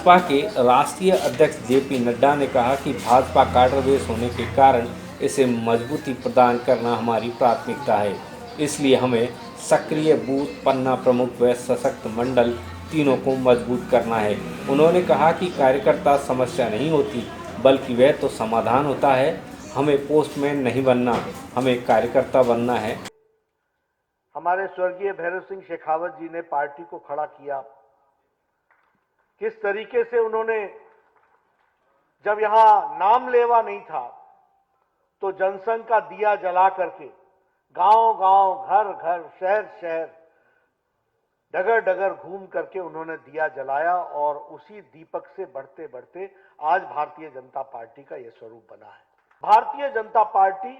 भाजपा के राष्ट्रीय अध्यक्ष जेपी नड्डा ने कहा कि भाजपा काडर बेस होने के कारण इसे मजबूती प्रदान करना हमारी प्राथमिकता है। इसलिए हमें सक्रिय बूथ, पन्ना प्रमुख व सशक्त मंडल तीनों को मजबूत करना है। उन्होंने कहा कि कार्यकर्ता समस्या नहीं होती, बल्कि वह तो समाधान होता है। हमें पोस्टमैन नहीं बनना, हमें कार्यकर्ता बनना है। हमारे स्वर्गीय भैरव सिंह शेखावत जी ने पार्टी को खड़ा किया। किस तरीके से उन्होंने, जब यहां नाम लेवा नहीं था तो जनसंघ का दिया जला करके गांव गांव, घर घर, शहर शहर, डगर डगर घूम करके उन्होंने दिया जलाया और उसी दीपक से बढ़ते बढ़ते आज भारतीय जनता पार्टी का यह स्वरूप बना है। Bharatiya Janata party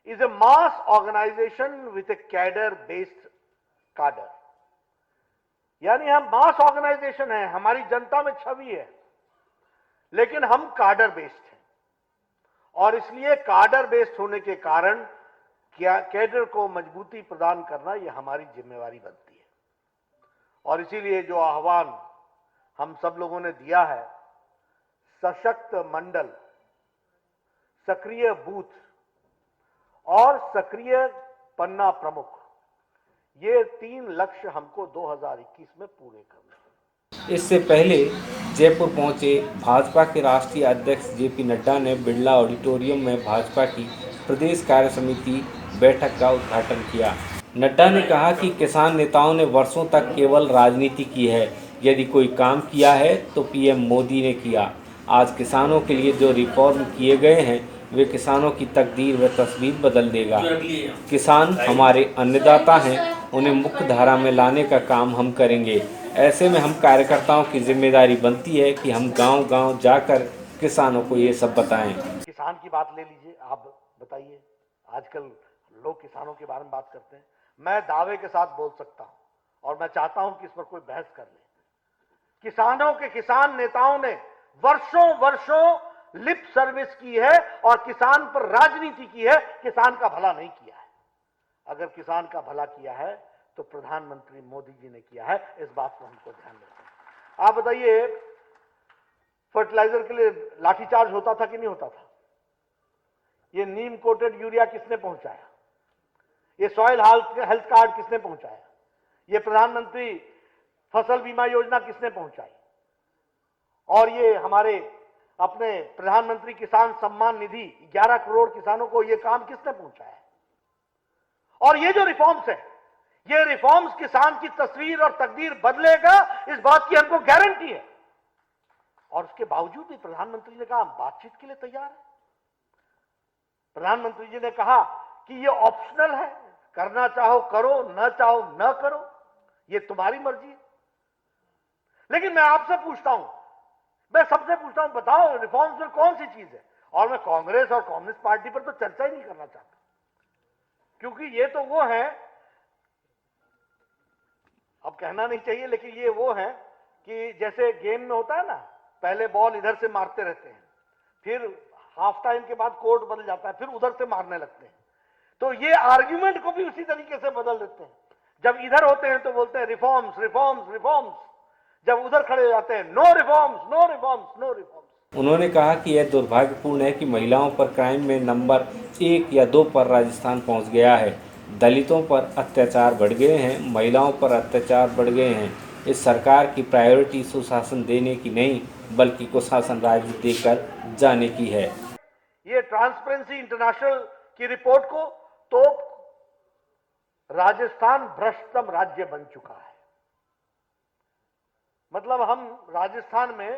is a mass organization with a cadre based cadre, यानी हम मास ऑर्गेनाइजेशन है, हमारी जनता में छवि है, लेकिन हम काडर बेस्ड हैं और इसलिए काडर बेस्ड होने के कारण कैडर को मजबूती प्रदान करना यह हमारी जिम्मेवारी बनती है। और इसीलिए जो आह्वान हम सब लोगों ने दिया है, सशक्त मंडल, सक्रिय बूथ और सक्रिय पन्ना प्रमुख, ये 3 लक्ष्य हमको 2021 में पूरे करने हैं। इससे पहले जयपुर पहुंचे भाजपा के राष्ट्रीय अध्यक्ष जेपी नड्डा ने बिरला ऑडिटोरियम में भाजपा की प्रदेश कार्य समिति बैठक का उद्घाटन किया। नड्डा ने कहा कि किसान नेताओं ने वर्षों तक केवल राजनीति की है। यदि कोई काम किया है तो पीएम मोदी ने किया। आज किसानों के लिए जो रिफॉर्म किए गए हैं वे किसानों की तकदीर व तस्वीर बदल देगा। किसान हमारे अन्नदाता हैं, उन्हें मुख्य धारा में लाने का काम हम करेंगे। ऐसे में हम कार्यकर्ताओं की जिम्मेदारी बनती है कि हम गांव-गांव जाकर किसानों को ये सब बताएं। किसान की बात ले लीजिए, आप बताइए, आजकल लोग किसानों के बारे में बात करते हैं। मैं दावे के साथ बोल सकता हूं और मैं चाहता हूं कि इस पर कोई बहस कर ले। किसानों के किसान नेताओं ने वर्षों वर्षों लिप सर्विस की है और किसान पर राजनीति की है, किसान का भला नहीं किया है। अगर किसान का भला किया है तो प्रधानमंत्री मोदी जी ने किया है, इस बात को हमको ध्यान रखना है। आप बताइए, फर्टिलाइजर के लिए लाठीचार्ज होता था कि नहीं होता था? ये नीम कोटेड यूरिया किसने पहुंचाया? ये सॉइल हेल्थ कार्ड किसने पहुंचाया? ये प्रधानमंत्री फसल बीमा योजना किसने पहुंचाई? और ये हमारे अपने प्रधानमंत्री किसान सम्मान निधि 11 करोड़ किसानों को ये काम किसने पहुंचाया है? और ये जो रिफॉर्म्स है, ये रिफॉर्म्स किसान की तस्वीर और तकदीर बदलेगा, इस बात की हमको गारंटी है। और उसके बावजूद भी प्रधानमंत्री ने कहा हम बातचीत के लिए तैयार हैं। प्रधानमंत्री जी ने कहा कि ये ऑप्शनल है, करना चाहो करो, न चाहो न करो, ये तुम्हारी मर्जी है। लेकिन मैं आपसे पूछता हूं, मैं सबसे पूछता हूं, बताओ रिफॉर्म्स में कौन सी चीज है? और मैं कांग्रेस और कम्युनिस्ट पार्टी पर तो चर्चा ही नहीं करना चाहता, क्योंकि ये तो वो है, अब कहना नहीं चाहिए, लेकिन ये वो है कि जैसे गेम में होता है ना, पहले बॉल इधर से मारते रहते हैं, फिर हाफ टाइम के बाद कोर्ट बदल जाता है, फिर उधर से मारने लगते हैं। तो ये आर्ग्यूमेंट को भी उसी तरीके से बदल देते हैं। जब इधर होते हैं तो बोलते हैं रिफॉर्म्स रिफॉर्म्स रिफॉर्म्स, जब उधर खड़े हो जाते हैं no reforms no reforms no reforms. उन्होंने कहा कि यह दुर्भाग्यपूर्ण है कि महिलाओं पर क्राइम में नंबर 1 या 2 पर राजस्थान पहुंच गया है। दलितों पर अत्याचार बढ़ गए हैं, महिलाओं पर अत्याचार बढ़ गए हैं। इस सरकार की प्रायोरिटी सुशासन देने की नहीं, बल्कि कुशासन राज्य देकर जाने की है। ये ट्रांसपेरेंसी इंटरनेशनल की रिपोर्ट को तो राजस्थान भ्रष्टतम राज्य बन चुका है। मतलब हम राजस्थान में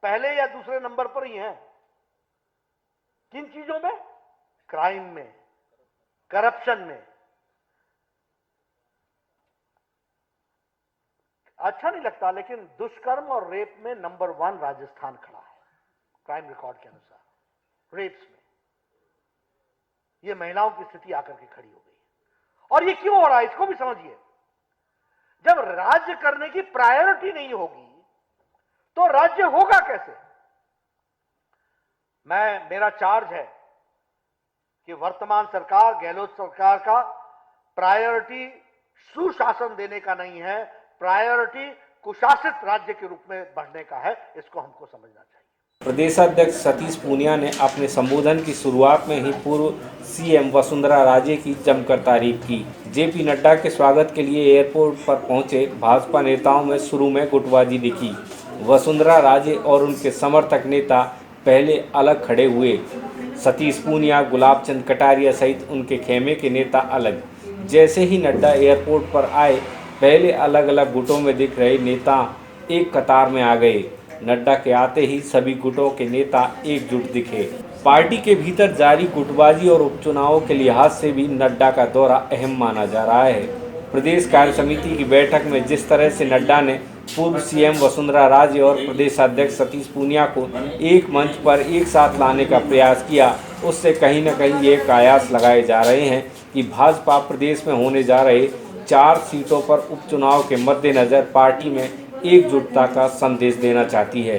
पहले या दूसरे नंबर पर ही हैं। किन चीजों में? क्राइम में, करप्शन में। अच्छा नहीं लगता, लेकिन दुष्कर्म और रेप में नंबर 1 राजस्थान खड़ा है क्राइम रिकॉर्ड के अनुसार। रेप्स में ये महिलाओं की स्थिति आकर के खड़ी हो गई है। और ये क्यों हो रहा है, इसको भी समझिए। जब राज्य करने की प्रायोरिटी नहीं होगी तो राज्य होगा कैसे? मेरा चार्ज है कि वर्तमान सरकार, गहलोत सरकार का प्रायोरिटी सुशासन देने का नहीं है, प्रायोरिटी कुशासित राज्य के रूप में बढ़ने का है, इसको हमको समझना चाहिए। प्रदेशाध्यक्ष सतीश पूनिया ने अपने संबोधन की शुरुआत में ही पूर्व सीएम वसुंधरा राजे की जमकर तारीफ की। जेपी नड्डा के स्वागत के लिए एयरपोर्ट पर पहुंचे भाजपा नेताओं में शुरू में गुटबाजी दिखी। वसुंधरा राजे और उनके समर्थक नेता पहले अलग खड़े हुए। सतीश पूनिया, गुलाब चंद कटारिया सहित उनके खेमे के नेता अलग। जैसे ही नड्डा एयरपोर्ट पर आए, पहले अलग अलग गुटों में दिख रहे नेता एक कतार में आ गए। नड्डा के आते ही सभी गुटों के नेता एकजुट दिखे। पार्टी के भीतर जारी गुटबाजी और उपचुनावों के लिहाज से भी नड्डा का दौरा अहम माना जा रहा है। प्रदेश कार्य समिति की बैठक में जिस तरह से नड्डा ने पूर्व सीएम वसुंधरा राजे और प्रदेश अध्यक्ष सतीश पूनिया को एक मंच पर एक साथ लाने का प्रयास किया, उससे कहीं न कहीं ये कयास लगाए जा रहे हैं कि भाजपा प्रदेश में होने जा रहे 4 सीटों पर उपचुनाव के मद्देनज़र पार्टी में एकजुटता का संदेश देना चाहती है।